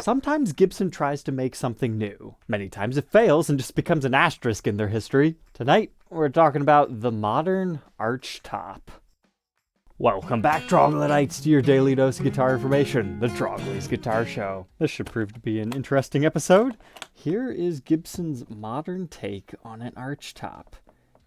Sometimes Gibson tries to make something new. Many times it fails and just becomes an asterisk in their history. Tonight, we're talking about the Modern Archtop. Welcome back, Troglodytes, to your daily dose of guitar information, the Trogly's Guitar Show. This should prove to be an interesting episode. Here is Gibson's modern take on an archtop.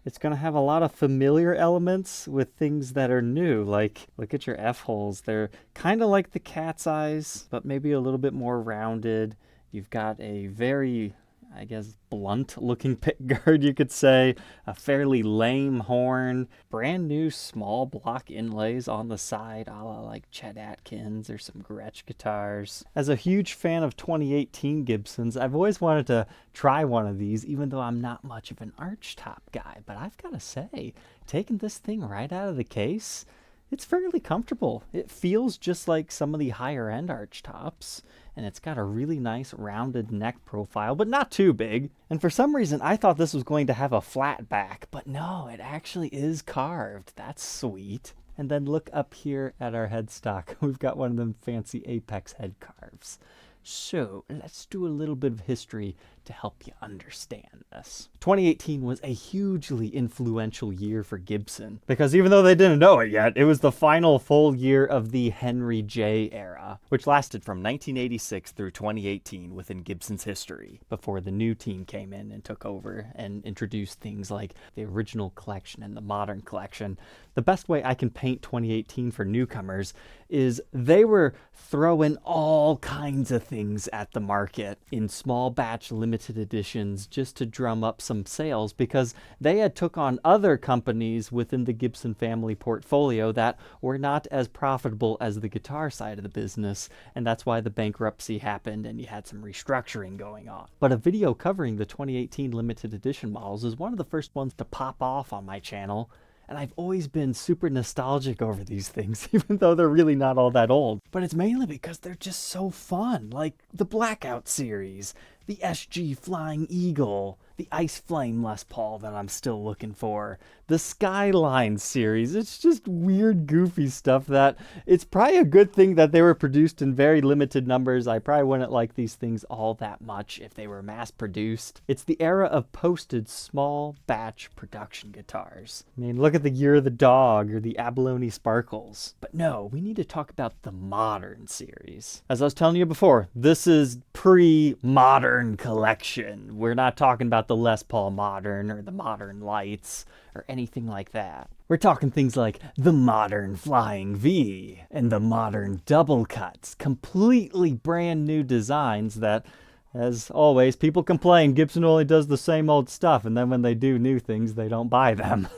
It's going to have a lot of familiar elements with things that are new, like, look at your F-holes. They're kind of like the cat's eyes, but maybe a little bit more rounded. You've got a very, I guess, blunt-looking pickguard, you could say. A fairly lame horn. Brand new small block inlays on the side, a la like Chet Atkins or some Gretsch guitars. As a huge fan of 2018 Gibsons, I've always wanted to try one of these, even though I'm not much of an archtop guy. But I've got to say, taking this thing right out of the case, it's fairly comfortable. It feels just like some of the higher-end archtops, and it's got a really nice rounded neck profile, but not too big. And for some reason, I thought this was going to have a flat back, but no, it actually is carved. That's sweet. And then look up here at our headstock. We've got one of them fancy Apex head carves. So let's do a little bit of history to help you understand this. 2018 was a hugely influential year for Gibson, because even though they didn't know it yet, it was the final full year of the Henry J era, which lasted from 1986 through 2018 within Gibson's history, before the new team came in and took over and introduced things like the original collection and the modern collection. The best way I can paint 2018 for newcomers is they were throwing all kinds of things at the market in small batch limited editions just to drum up some sales, because they had took on other companies within the Gibson family portfolio that were not as profitable as the guitar side of the business, and that's why the bankruptcy happened and you had some restructuring going on. But a video covering the 2018 limited edition models is one of the first ones to pop off on my channel. And I've always been super nostalgic over these things, even though they're really not all that old. But it's mainly because they're just so fun, like the Blackout series, the SG Flying Eagle, the Ice Flame Les Paul that I'm still looking for, the Skyline series. It's just weird, goofy stuff that it's probably a good thing that they were produced in very limited numbers. I probably wouldn't like these things all that much if they were mass produced. It's the era of posted small batch production guitars. I mean, look at the Year of the Dog or the Abalone Sparkles. But no, we need to talk about the Modern series. As I was telling you before, this is pre-Modern collection. We're not talking about the Les Paul Modern or the Modern Lights or anything like that. We're talking things like the Modern Flying V and the Modern Double Cuts, completely brand new designs that, as always, people complain Gibson only does the same old stuff, and then when they do new things, they don't buy them.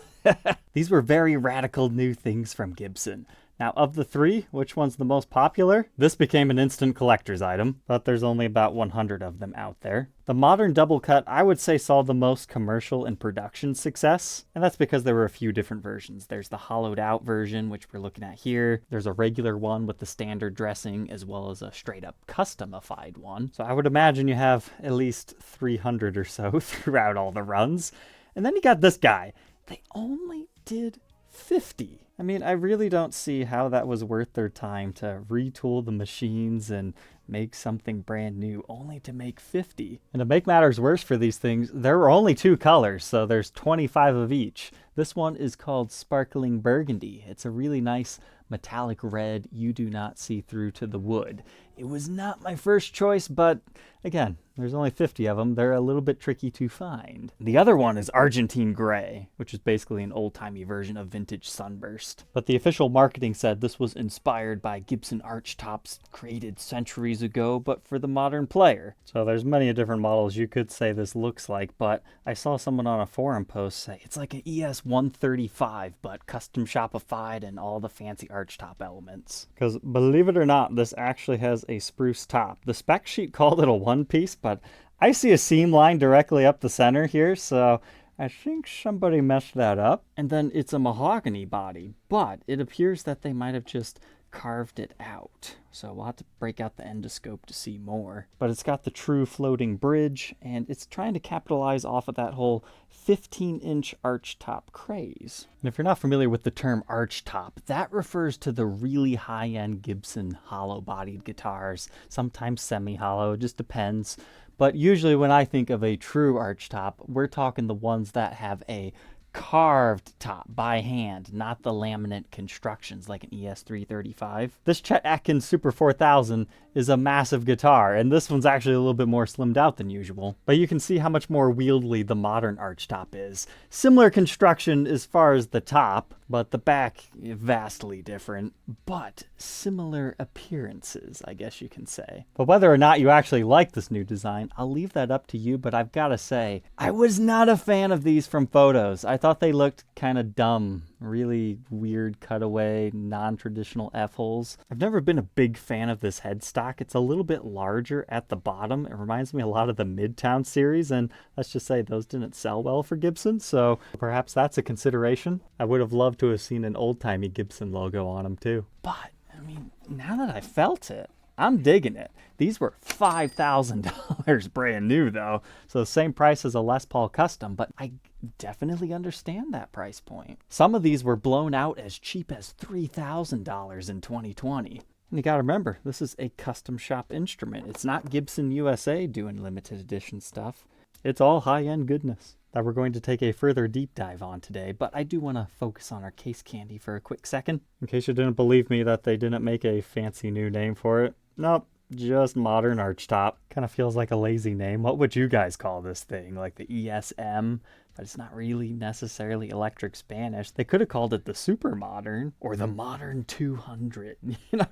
These were very radical new things from Gibson. Now, of the three, which one's the most popular? This became an instant collector's item, but there's only about 100 of them out there. The Modern Double Cut, I would say, saw the most commercial and production success, and that's because there were a few different versions. There's the hollowed out version, which we're looking at here. There's a regular one with the standard dressing, as well as a straight up customified one. So I would imagine you have at least 300 or so throughout all the runs. And then you got this guy. They only did 50. I mean, I really don't see how that was worth their time to retool the machines and make something brand new only to make 50. And to make matters worse for these things, there were only two colors, so there's 25 of each. This one is called Sparkling Burgundy. It's a really nice metallic red you do not see through to the wood. It was not my first choice, but again, there's only 50 of them. They're a little bit tricky to find. The other one is Argentine Gray, which is basically an old-timey version of vintage Sunburst. But the official marketing said this was inspired by Gibson archtops created centuries ago, but for the modern player. So there's many different models you could say this looks like, but I saw someone on a forum post say it's like an ES-135, but custom shopified and all the fancy archtop elements. Because believe it or not, this actually has a spruce top. The spec sheet called it a one-piece, but I see a seam line directly up the center here, so I think somebody messed that up. And then it's a mahogany body, but it appears that they might have just carved it out. So we'll have to break out the endoscope to see more. But it's got the true floating bridge, and it's trying to capitalize off of that whole 15-inch archtop craze. And if you're not familiar with the term archtop, that refers to the really high-end Gibson hollow-bodied guitars, sometimes semi-hollow, it just depends. But usually when I think of a true archtop, we're talking the ones that have a carved top by hand, not the laminate constructions like an ES335. This Chet Atkins Super 4000 is a massive guitar, and this one's actually a little bit more slimmed out than usual. But you can see how much more wieldly the modern archtop is. Similar construction as far as the top, but the back vastly different, but similar appearances, I guess you can say. But whether or not you actually like this new design, I'll leave that up to you, but I've got to say, I was not a fan of these from photos. I thought they looked kind of dumb, really weird cutaway, non-traditional F-holes. I've never been a big fan of this headstock. It's a little bit larger at the bottom. It reminds me a lot of the Midtown series, and let's just say those didn't sell well for Gibson, so perhaps that's a consideration. I would have loved to have seen an old-timey Gibson logo on them too. But, I mean, now that I felt it, I'm digging it. These were $5,000 brand new though, so the same price as a Les Paul Custom, but I definitely understand that price point. Some of these were blown out as cheap as $3,000 in 2020. And you gotta remember, this is a custom shop instrument. It's not Gibson USA doing limited edition stuff. It's all high-end goodness that we're going to take a further deep dive on today, but I do want to focus on our case candy for a quick second. In case you didn't believe me that they didn't make a fancy new name for it. Nope, just Modern Archtop. Kind of feels like a lazy name. What would you guys call this thing? Like the ESM? But it's not really necessarily electric Spanish. They could have called it the Super Modern or the Modern 200,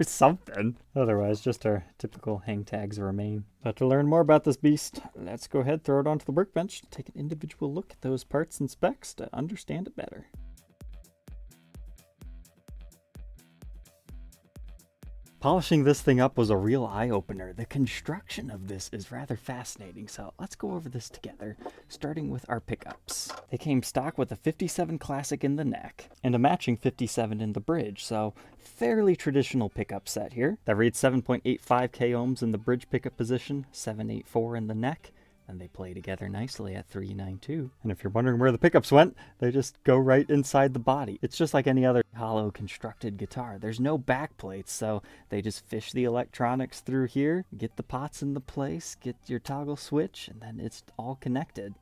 something. Otherwise, just our typical hang tags remain. But to learn more about this beast, let's go ahead, throw it onto the workbench, take an individual look at those parts and specs to understand it better. Polishing this thing up was a real eye-opener. The construction of this is rather fascinating, so let's go over this together, starting with our pickups. They came stock with a 57 Classic in the neck and a matching 57 in the bridge, so fairly traditional pickup set here. That reads 7.85 k ohms in the bridge pickup position, 784 in the neck, and they play together nicely at 392. And if you're wondering where the pickups went, they just go right inside the body. It's just like any other hollow constructed guitar. There's no back plates, so they just fish the electronics through here, get the pots in the place, get your toggle switch, and then it's all connected.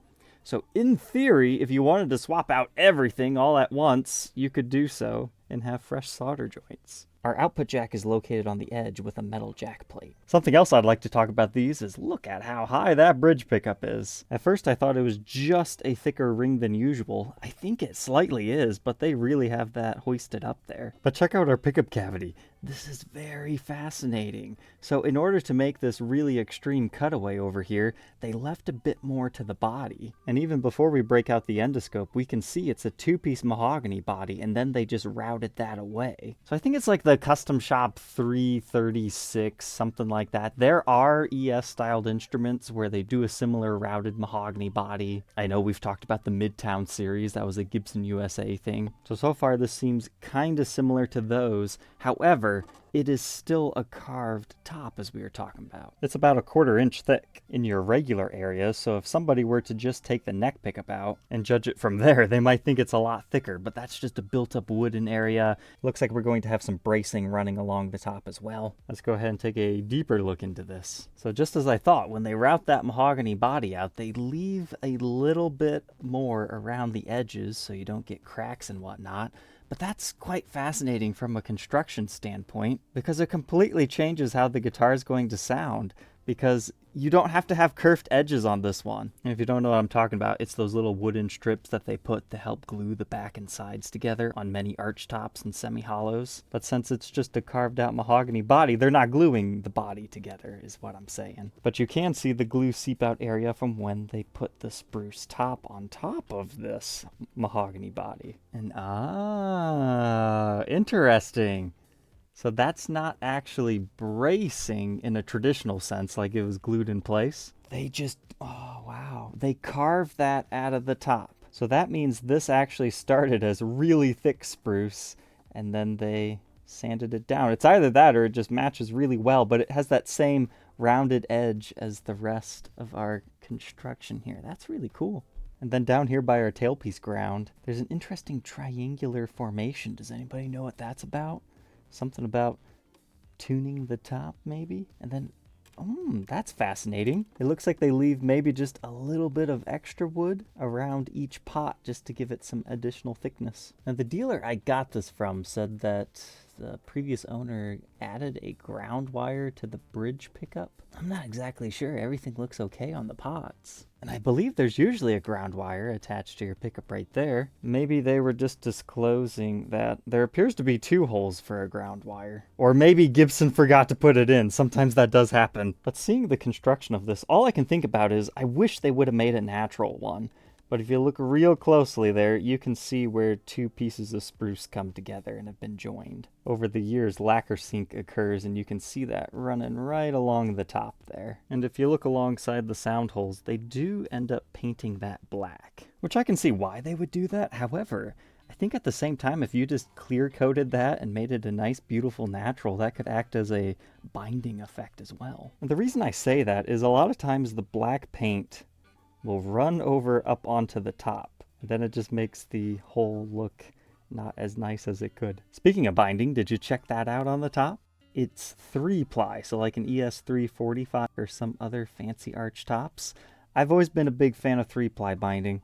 So in theory, if you wanted to swap out everything all at once, you could do so and have fresh solder joints. Our output jack is located on the edge with a metal jack plate. Something else I'd like to talk about these is look at how high that bridge pickup is. At first I thought it was just a thicker ring than usual. I think it slightly is, but they really have that hoisted up there. But check out our pickup cavity. This is very fascinating. So in order to make this really extreme cutaway over here, they left a bit more to the body. And even before we break out the endoscope, we can see it's a two-piece mahogany body, and then they just routed that away. So I think it's like the Custom Shop 336, something like that. There are ES-styled instruments where they do a similar routed mahogany body. I know we've talked about the Midtown series. That was a Gibson USA thing. So far this seems kind of similar to those. However, it is still a carved top, as we were talking about. It's about a 1/4 inch thick in your regular area, so if somebody were to just take the neck pickup out and judge it from there, they might think it's a lot thicker, but that's just a built-up wooden area. Looks like we're going to have some bracing running along the top as well. Let's go ahead and take a deeper look into this. So just as I thought, when they route that mahogany body out, they leave a little bit more around the edges so you don't get cracks and whatnot. But that's quite fascinating from a construction standpoint because it completely changes how the guitar is going to sound, because you don't have to have curved edges on this one. And if you don't know what I'm talking about, it's those little wooden strips that they put to help glue the back and sides together on many archtops and semi-hollows. But since it's just a carved out mahogany body, they're not gluing the body together is what I'm saying. But you can see the glue seep out area from when they put the spruce top on top of this mahogany body. And interesting. So that's not actually bracing in a traditional sense, like it was glued in place. They just, oh wow, they carved that out of the top. So that means this actually started as really thick spruce, and then they sanded it down. It's either that or it just matches really well, but it has that same rounded edge as the rest of our construction here. That's really cool. And then down here by our tailpiece ground, there's an interesting triangular formation. Does anybody know what that's about? Something about tuning the top, maybe? And then, that's fascinating. It looks like they leave maybe just a little bit of extra wood around each pot just to give it some additional thickness. And the dealer I got this from said that the previous owner added a ground wire to the bridge pickup. I'm not exactly sure. Everything looks okay on the pots. And I believe there's usually a ground wire attached to your pickup right there. Maybe they were just disclosing that there appears to be 2 holes for a ground wire. Or maybe Gibson forgot to put it in. Sometimes that does happen. But seeing the construction of this, all I can think about is I wish they would have made a natural one. But if you look real closely there, you can see where 2 pieces of spruce come together and have been joined. Over the years, lacquer sink occurs, and you can see that running right along the top there. And if you look alongside the sound holes, they do end up painting that black, which I can see why they would do that. However, I think at the same time, if you just clear coated that and made it a nice, beautiful natural, that could act as a binding effect as well. And the reason I say that is a lot of times the black paint will run over up onto the top. Then it just makes the hole look not as nice as it could. Speaking of binding, did you check that out on the top? It's 3-ply, so like an ES345 or some other fancy arch tops. I've always been a big fan of 3-ply binding.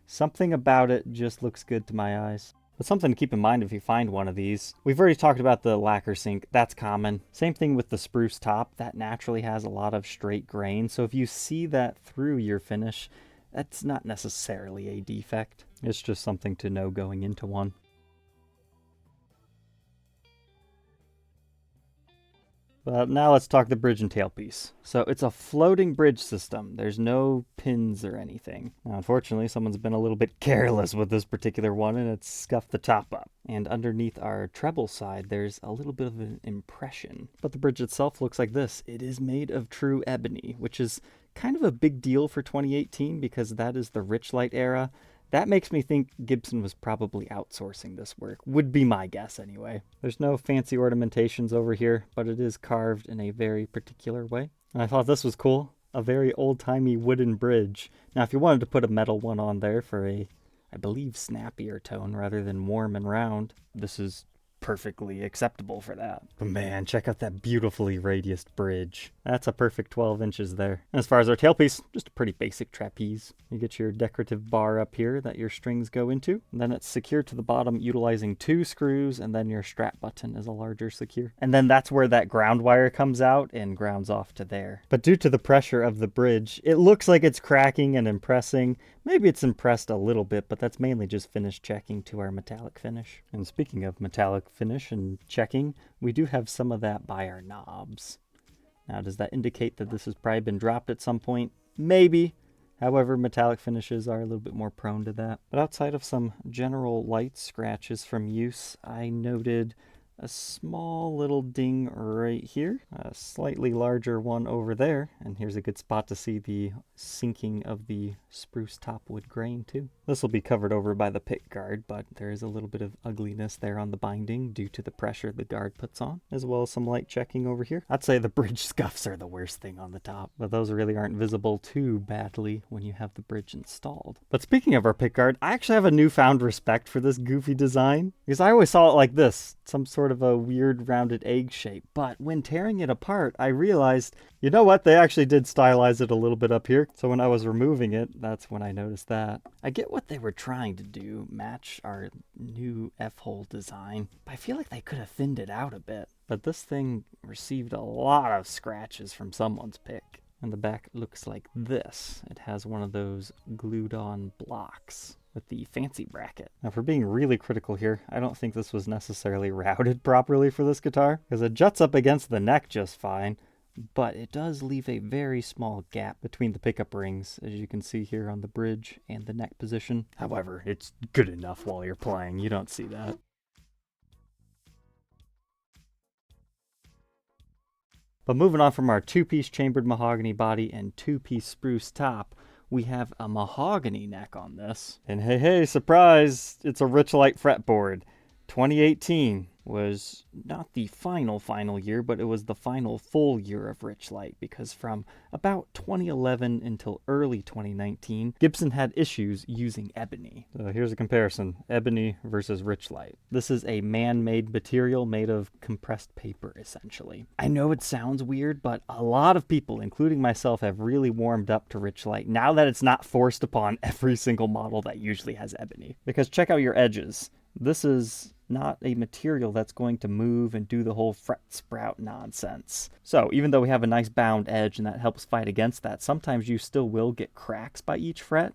Something about it just looks good to my eyes. But something to keep in mind if you find one of these. We've already talked about the lacquer sink. That's common. Same thing with the spruce top. That naturally has a lot of straight grain. So if you see that through your finish, that's not necessarily a defect. It's just something to know going into one. But now let's talk the bridge and tailpiece. So it's a floating bridge system. There's no pins or anything. Now, unfortunately, someone's been a little bit careless with this particular one and it's scuffed the top up. And underneath our treble side, there's a little bit of an impression. But the bridge itself looks like this. It is made of true ebony, which is kind of a big deal for 2018 because that is the Richlight era. That makes me think Gibson was probably outsourcing this work. Would be my guess anyway. There's no fancy ornamentations over here, but it is carved in a very particular way. And I thought this was cool. A very old-timey wooden bridge. Now, if you wanted to put a metal one on there for a, I believe, snappier tone rather than warm and round, this is perfectly acceptable for that. But man, check out that beautifully radiused bridge. That's a perfect 12 inches there. And as far as our tailpiece, just a pretty basic trapeze. You get your decorative bar up here that your strings go into. And then it's secured to the bottom utilizing 2 screws, and then your strap button is a larger secure. And then that's where that ground wire comes out and grounds off to there. But due to the pressure of the bridge, it looks like it's cracking and impressing. Maybe it's impressed a little bit, but that's mainly just finish checking to our metallic finish. And speaking of metallic finish and checking, we do have some of that by our knobs. Now, does that indicate that this has probably been dropped at some point? Maybe. However, metallic finishes are a little bit more prone to that. But outside of some general light scratches from use, I noted a small little ding right here, a slightly larger one over there, and here's a good spot to see the sinking of the spruce top wood grain too. This will be covered over by the pick guard, but there is a little bit of ugliness there on the binding due to the pressure the guard puts on, as well as some light checking over here. I'd say the bridge scuffs are the worst thing on the top, but those really aren't visible too badly when you have the bridge installed. But speaking of our pick guard, I actually have a newfound respect for this goofy design, because I always saw it like this, some sort of a weird rounded egg shape. But when tearing it apart, I realized, you know what, they actually did stylize it a little bit up here. So when I was removing it, that's when I noticed that. I get what they were trying to do, match our new F-hole design, but I feel like they could have thinned it out a bit. But this thing received a lot of scratches from someone's pick. And the back looks like this. It has one of those glued on blocks with the fancy bracket. Now, for being really critical here, I don't think this was necessarily routed properly for this guitar, because it juts up against the neck just fine, but it does leave a very small gap between the pickup rings, as you can see here on the bridge and the neck position. However, it's good enough while you're playing. You don't see that. But moving on from our 2-piece chambered mahogany body and 2-piece spruce top, we have a mahogany neck on this. And hey, surprise, it's a Richlight fretboard. 2018 was not the final year, but it was the final full year of Richlight, because from about 2011 until early 2019, Gibson had issues using ebony. So here's a comparison, ebony versus Richlight. This is a man-made material made of compressed paper, essentially. I know it sounds weird, but a lot of people, including myself, have really warmed up to Richlight now that it's not forced upon every single model that usually has ebony. Because check out your edges. This is not a material that's going to move and do the whole fret sprout nonsense. So even though we have a nice bound edge and that helps fight against that, sometimes you still will get cracks by each fret.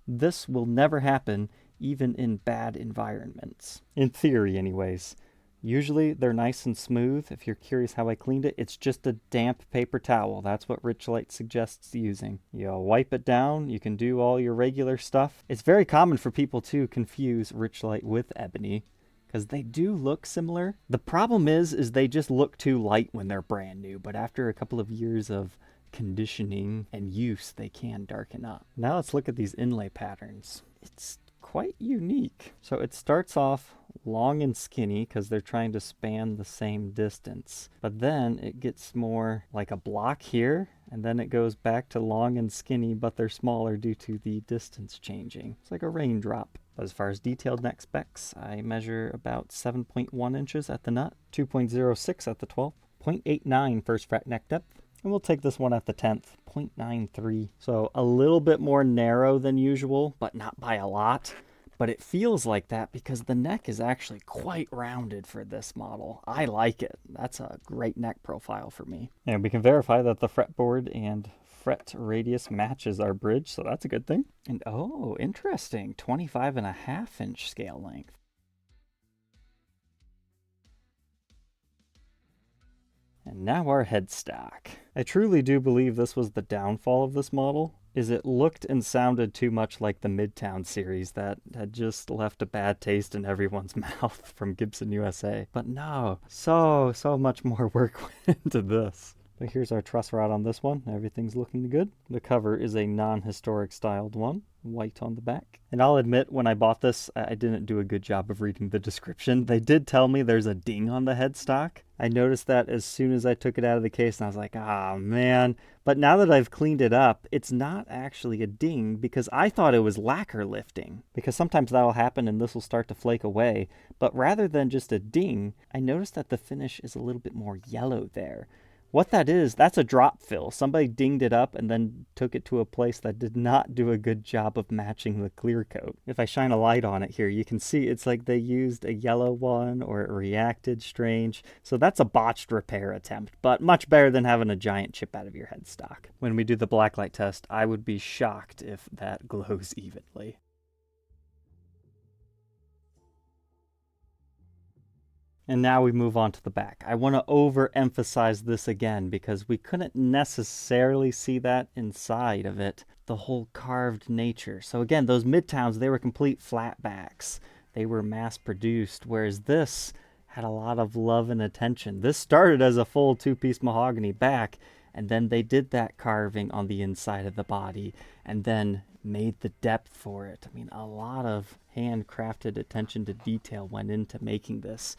This will never happen even in bad environments. In theory anyways. Usually they're nice and smooth. If you're curious how I cleaned it, it's just a damp paper towel. That's what Richlight suggests using. You wipe it down, you can do all your regular stuff. It's very common for people to confuse Richlight with ebony, because they do look similar. The problem is they just look too light when they're brand new, but after a couple of years of conditioning and use, they can darken up. Now let's look at these inlay patterns. It's quite unique. So it starts off long and skinny because they're trying to span the same distance, but then it gets more like a block here, and then it goes back to long and skinny, but they're smaller due to the distance changing. It's like a raindrop. As far as detailed neck specs, I measure about 7.1 inches at the nut, 2.06 at the 12th, 0.89 first fret neck depth, and we'll take this one at the 10th, 0.93. So a little bit more narrow than usual, but not by a lot. But it feels like that because the neck is actually quite rounded for this model. I like it. That's a great neck profile for me. And we can verify that the fretboard and fret radius matches our bridge, so that's a good thing. And oh, interesting, 25.5-inch scale length. And now our headstock. I truly do believe this was the downfall of this model, is it looked and sounded too much like the Midtown series that had just left a bad taste in everyone's mouth from Gibson USA. But no, so much more work went into this. But here's our truss rod on this one. Everything's looking good. The cover is a non-historic styled one, white on the back. And I'll admit, when I bought this, I didn't do a good job of reading the description. They did tell me there's a ding on the headstock. I noticed that as soon as I took it out of the case, and I was like, ah, man. But now that I've cleaned it up, it's not actually a ding, because I thought it was lacquer lifting. Because sometimes that'll happen and this will start to flake away. But rather than just a ding, I noticed that the finish is a little bit more yellow there. What that is, that's a drop fill. Somebody dinged it up and then took it to a place that did not do a good job of matching the clear coat. If I shine a light on it here, you can see it's like they used a yellow one or it reacted strange. So that's a botched repair attempt, but much better than having a giant chip out of your headstock. When we do the blacklight test, I would be shocked if that glows evenly. And now we move on to the back. I want to overemphasize this again because we couldn't necessarily see that inside of it, the whole carved nature. So again, those Midtowns, they were complete flatbacks. They were mass produced, whereas this had a lot of love and attention. This started as a full two-piece mahogany back, and then they did that carving on the inside of the body, and then made the depth for it. I mean, a lot of handcrafted attention to detail went into making this.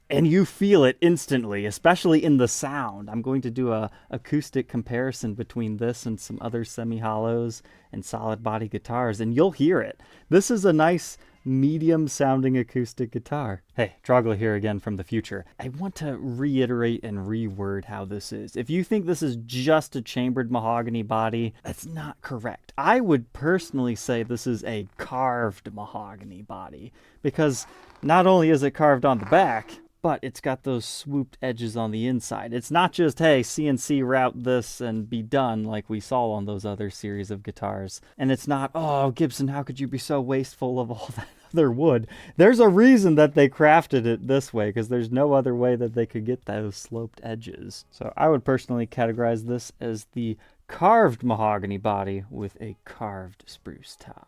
And you feel it instantly, especially in the sound. I'm going to do a acoustic comparison between this and some other semi-hollows and solid body guitars, and you'll hear it. This is a nice medium sounding acoustic guitar. Hey, Trogly here again from the future. I want to reiterate and reword how this is. If you think this is just a chambered mahogany body, that's not correct. I would personally say this is a carved mahogany body, because not only is it carved on the back, but it's got those swooped edges on the inside. It's not just, hey, CNC route this and be done like we saw on those other series of guitars. And it's not, oh, Gibson, how could you be so wasteful of all that other wood? There's a reason that they crafted it this way, because there's no other way that they could get those sloped edges. So I would personally categorize this as the carved mahogany body with a carved spruce top.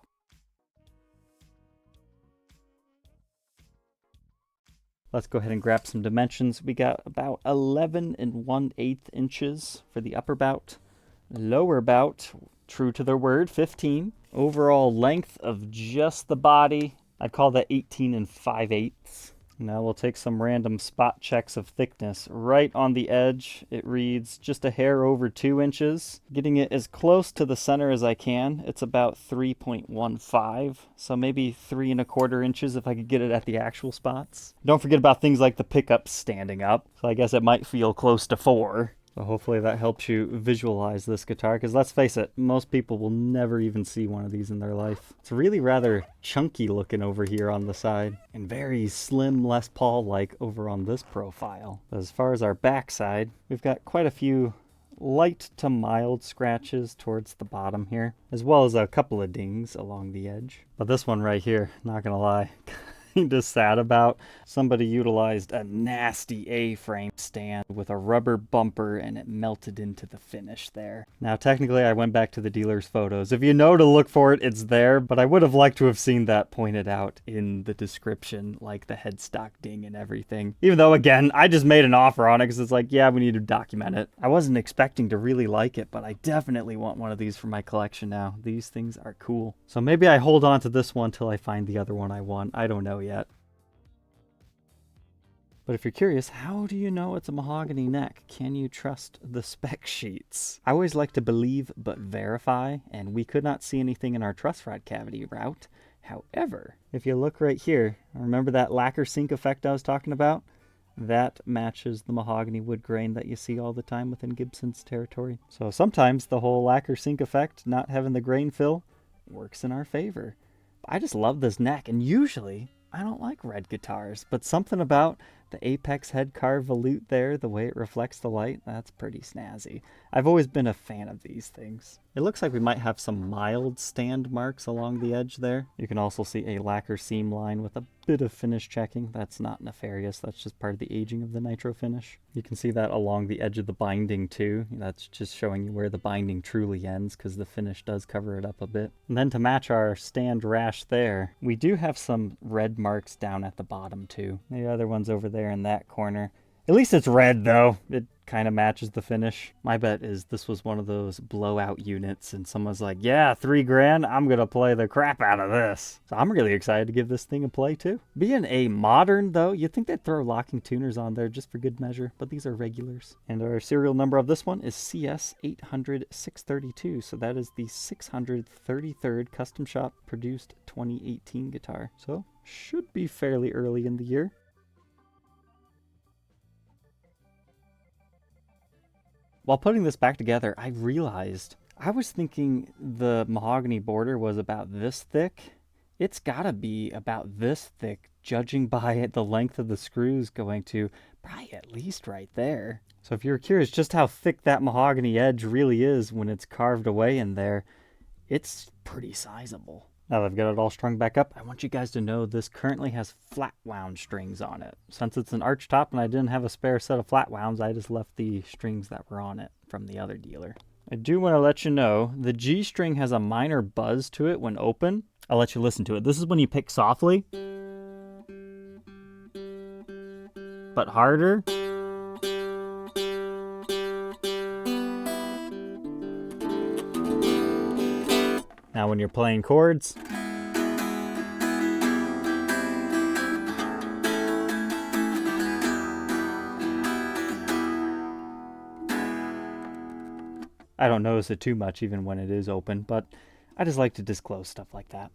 Let's go ahead and grab some dimensions. We got about 11 1/8 inches for the upper bout. Lower bout, true to their word, 15. Overall length of just the body, I'd call that 18 5/8. Now we'll take some random spot checks of thickness. Right on the edge, it reads just a hair over 2 inches. Getting it as close to the center as I can. It's about 3.15, so maybe 3¼ inches if I could get it at the actual spots. Don't forget about things like the pickups standing up, so I guess it might feel close to 4. So hopefully that helps you visualize this guitar, because let's face it, most people will never even see one of these in their life. It's really rather chunky looking over here on the side, and very slim Les Paul-like over on this profile. As far as our backside, we've got quite a few light to mild scratches towards the bottom here, as well as a couple of dings along the edge. But this one right here, not gonna lie, just sad about. Somebody utilized a nasty A-frame stand with a rubber bumper and it melted into the finish there. Now technically I went back to the dealer's photos. If you know to look for it, it's there, but I would have liked to have seen that pointed out in the description, like the headstock ding and everything. Even though, again, I just made an offer on it because it's like, yeah, we need to document it. I wasn't expecting to really like it, but I definitely want one of these for my collection now. These things are cool. So maybe I hold on to this one till I find the other one I want. I don't know yet. But if you're curious, how do you know it's a mahogany neck? Can you trust the spec sheets? I always like to believe but verify, and we could not see anything in our truss rod cavity route. However, if you look right here, remember that lacquer sink effect I was talking about? That matches the mahogany wood grain that you see all the time within Gibson's territory. So sometimes the whole lacquer sink effect, not having the grain fill, works in our favor. I just love this neck, and usually I don't like red guitars, but something about the apex head carved volute there, the way it reflects the light, that's pretty snazzy. I've always been a fan of these things. It looks like we might have some mild stand marks along the edge there. You can also see a lacquer seam line with a bit of finish checking. That's not nefarious, that's just part of the aging of the nitro finish. You can see that along the edge of the binding too. That's just showing you where the binding truly ends, because the finish does cover it up a bit. And then to match our stand rash there, we do have some red marks down at the bottom too. The other one's over there in that corner. At least it's red though. It kind of matches the finish. My bet is this was one of those blowout units and someone's like, yeah, $3,000, I'm gonna play the crap out of this. So I'm really excited to give this thing a play too. Being a modern though, you'd think they'd throw locking tuners on there just for good measure, but these are regulars. And our serial number of this one is CS800-632, so that is the 633rd custom shop produced 2018 guitar. So should be fairly early in the year. While putting this back together, I realized I was thinking the mahogany border was about this thick. It's gotta be about this thick, judging by the length of the screws going to probably at least right there. So if you're curious just how thick that mahogany edge really is when it's carved away in there, it's pretty sizable. Now that I've got it all strung back up, I want you guys to know this currently has flat wound strings on it. Since it's an arch top and I didn't have a spare set of flat wounds, I just left the strings that were on it from the other dealer. I do want to let you know, the G string has a minor buzz to it when open. I'll let you listen to it. This is when you pick softly, but harder. Now when you're playing chords, I don't notice it too much even when it is open, but I just like to disclose stuff like that.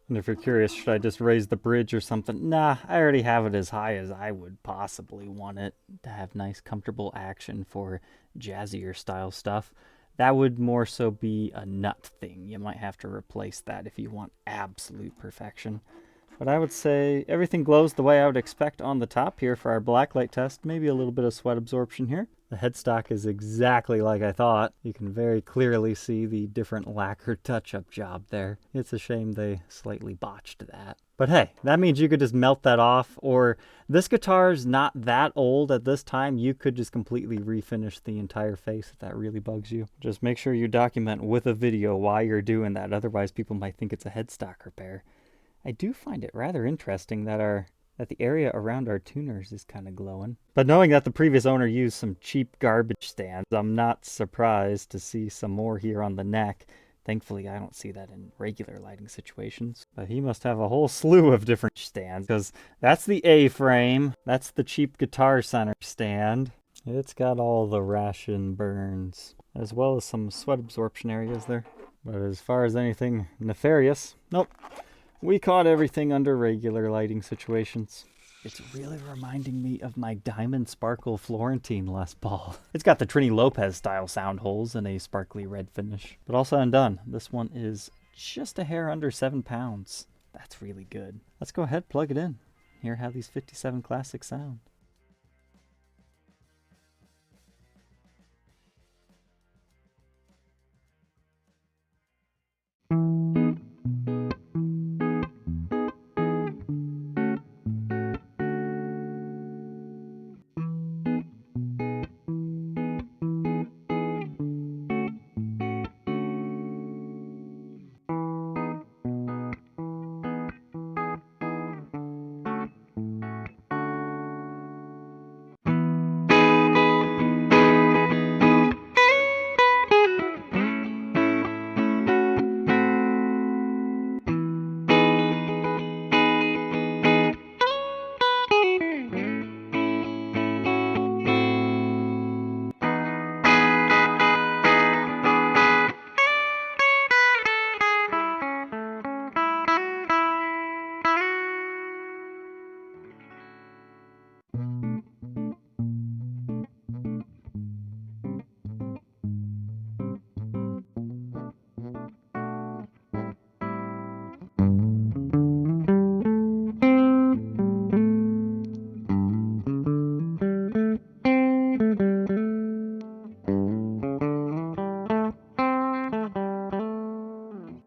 And if you're curious, should I just raise the bridge or something? Nah, I already have it as high as I would possibly want it to have nice comfortable action for jazzier style stuff. That would more so be a nut thing. You might have to replace that if you want absolute perfection. But I would say everything glows the way I would expect on the top here for our blacklight test. Maybe a little bit of sweat absorption here. The headstock is exactly like I thought. You can very clearly see the different lacquer touch-up job there. It's a shame they slightly botched that. But hey, that means you could just melt that off, or this guitar's not that old at this time. You could just completely refinish the entire face if that really bugs you. Just make sure you document with a video why you're doing that. Otherwise, people might think it's a headstock repair. I do find it rather interesting that the area around our tuners is kind of glowing. But knowing that the previous owner used some cheap garbage stands, I'm not surprised to see some more here on the neck. Thankfully, I don't see that in regular lighting situations. But he must have a whole slew of different stands, because that's the A-frame. That's the cheap Guitar Center stand. It's got all the ration burns, as well as some sweat absorption areas there. But as far as anything nefarious, nope. We caught everything under regular lighting situations. It's really reminding me of my Diamond Sparkle Florentine Les Paul. It's got the Trini Lopez style sound holes and a sparkly red finish. But all said and done, this one is just a hair under 7 pounds. That's really good. Let's go ahead, plug it in. Hear how these 57 classics sound.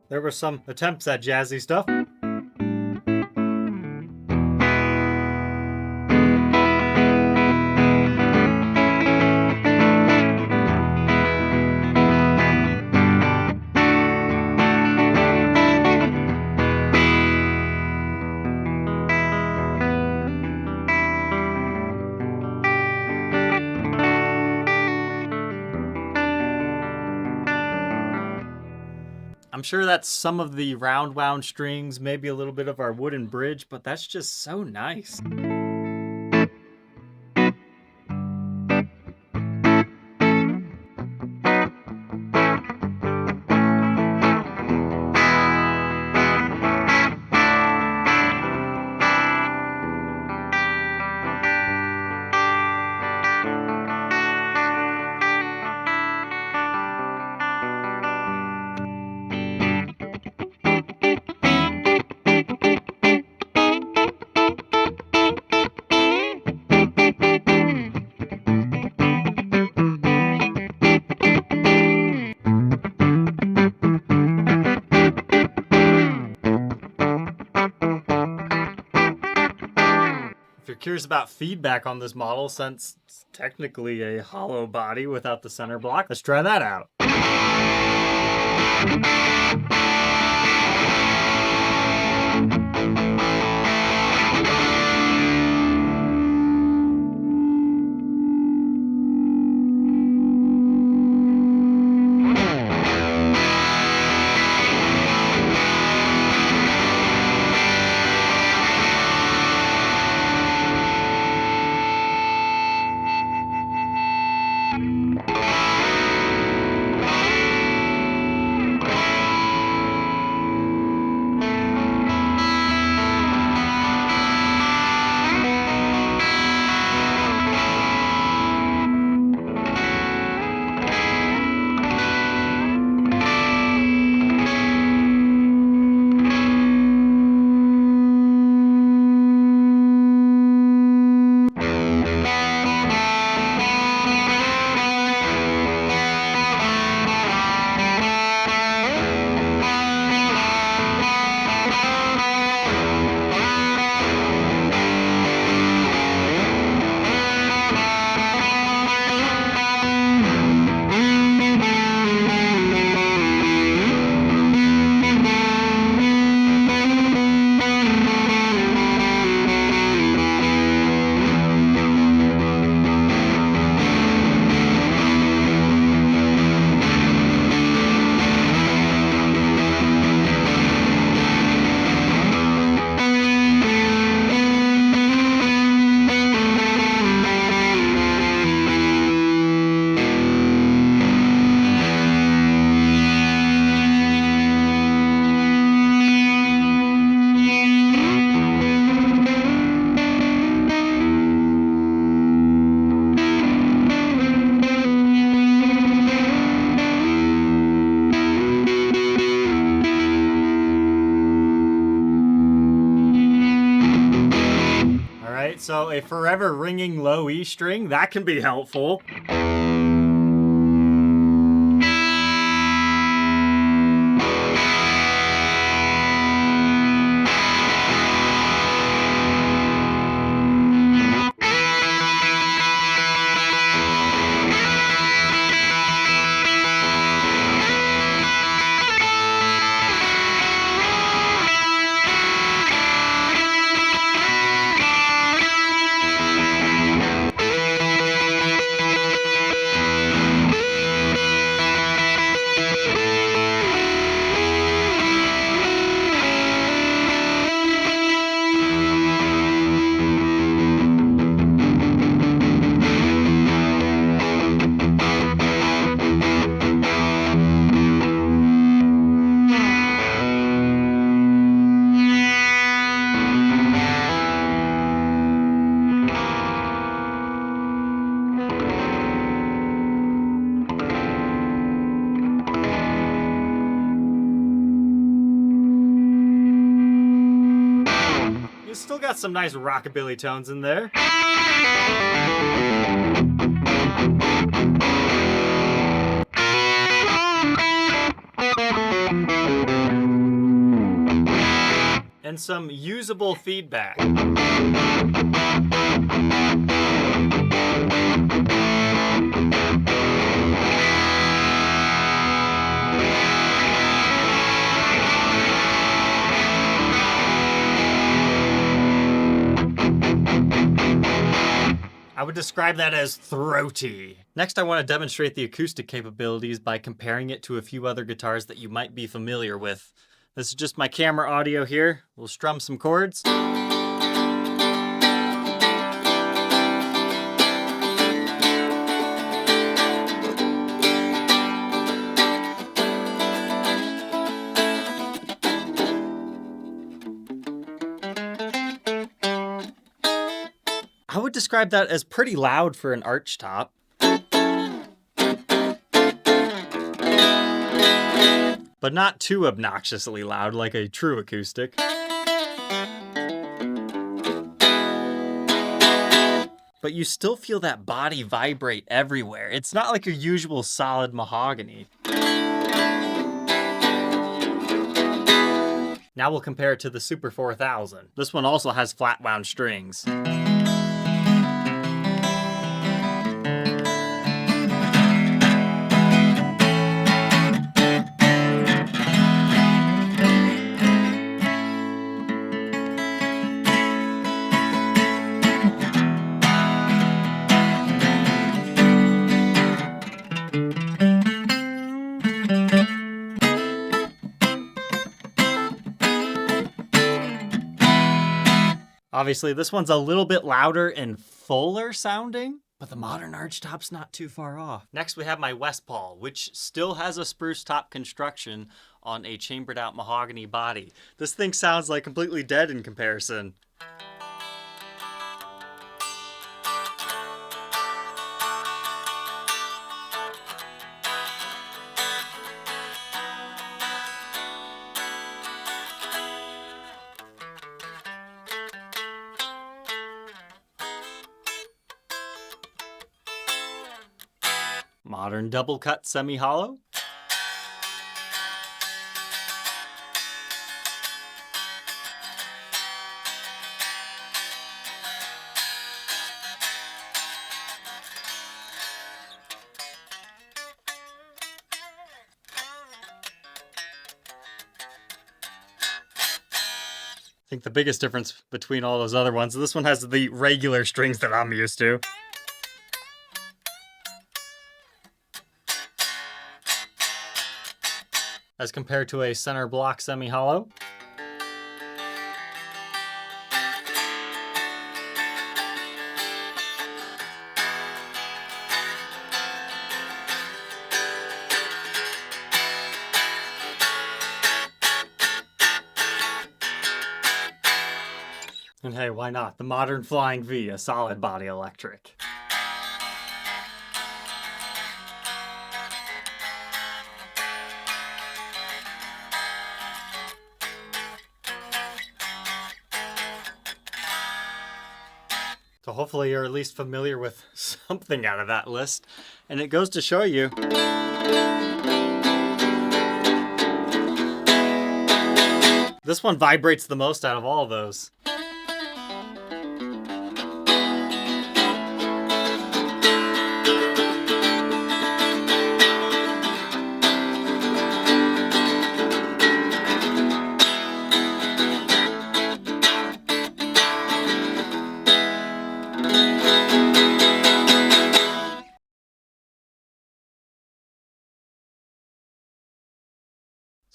There were some attempts at jazzy stuff. I'm sure that's some of the round wound strings, maybe a little bit of our wooden bridge, but that's just so nice. If you're curious about feedback on this model, since it's technically a hollow body without the center block, let's try that out. So a forever ringing low E string, that can be helpful. Still got some nice rockabilly tones in there. And some usable feedback. I would describe that as throaty. Next, I want to demonstrate the acoustic capabilities by comparing it to a few other guitars that you might be familiar with. This is just my camera audio here. We'll strum some chords. I would describe that as pretty loud for an archtop. But not too obnoxiously loud like a true acoustic. But you still feel that body vibrate everywhere. It's not like your usual solid mahogany. Now we'll compare it to the Super 4000. This one also has flat wound strings. Obviously, this one's a little bit louder and fuller sounding, but the Modern Archtop's not too far off. Next, we have my Les Paul, which still has a spruce top construction on a chambered out mahogany body. This thing sounds like completely dead in comparison. Modern double cut semi-hollow. I think the biggest difference between all those other ones, this one has the regular strings that I'm used to. As compared to a center block semi-hollow. And hey, why not? The Modern Flying V, a solid body electric. So hopefully you're at least familiar with something out of that list. And it goes to show you, this one vibrates the most out of all of those.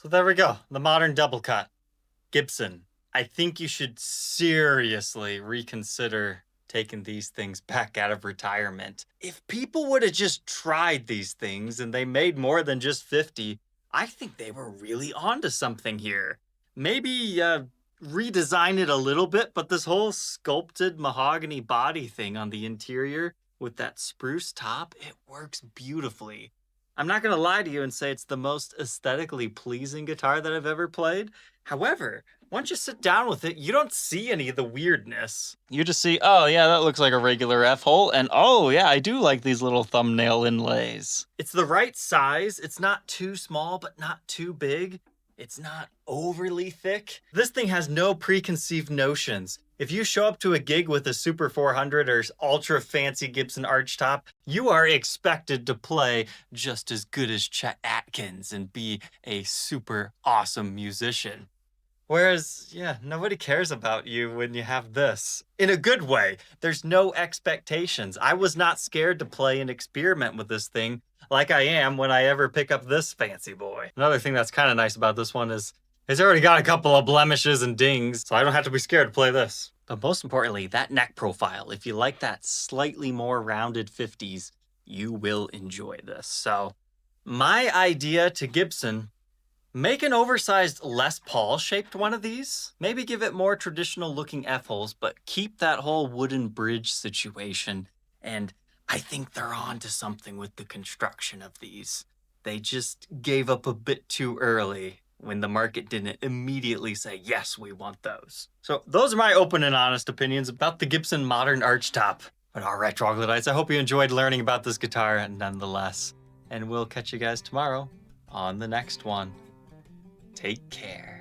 So there we go, the modern double cut. Gibson. I think you should seriously reconsider taking these things back out of retirement. If people would have just tried these things and they made more than just 50, I think they were really onto something here. Maybe redesign it a little bit, but this whole sculpted mahogany body thing on the interior with that spruce top, it works beautifully. I'm not going to lie to you and say it's the most aesthetically pleasing guitar that I've ever played. However, once you sit down with it, you don't see any of the weirdness. You just see, oh yeah, that looks like a regular F-hole, and oh yeah, I do like these little thumbnail inlays. It's the right size. It's not too small, but not too big. It's not overly thick. This thing has no preconceived notions. If you show up to a gig with a Super 400 or ultra fancy Gibson Archtop, you are expected to play just as good as Chet Atkins and be a super awesome musician. Whereas, yeah, nobody cares about you when you have this. In a good way. There's no expectations. I was not scared to play and experiment with this thing like I am when I ever pick up this fancy boy. Another thing that's kind of nice about this one is it's already got a couple of blemishes and dings, so I don't have to be scared to play this. But most importantly, that neck profile. If you like that slightly more rounded 50s, you will enjoy this. So my idea to Gibson, make an oversized Les Paul shaped one of these. Maybe give it more traditional looking F-holes, but keep that whole wooden bridge situation. And I think they're on to something with the construction of these. They just gave up a bit too early when the market didn't immediately say, yes, we want those. So those are my open and honest opinions about the Gibson Modern Archtop. But all right, Troglodytes, I hope you enjoyed learning about this guitar nonetheless. And we'll catch you guys tomorrow on the next one. Take care.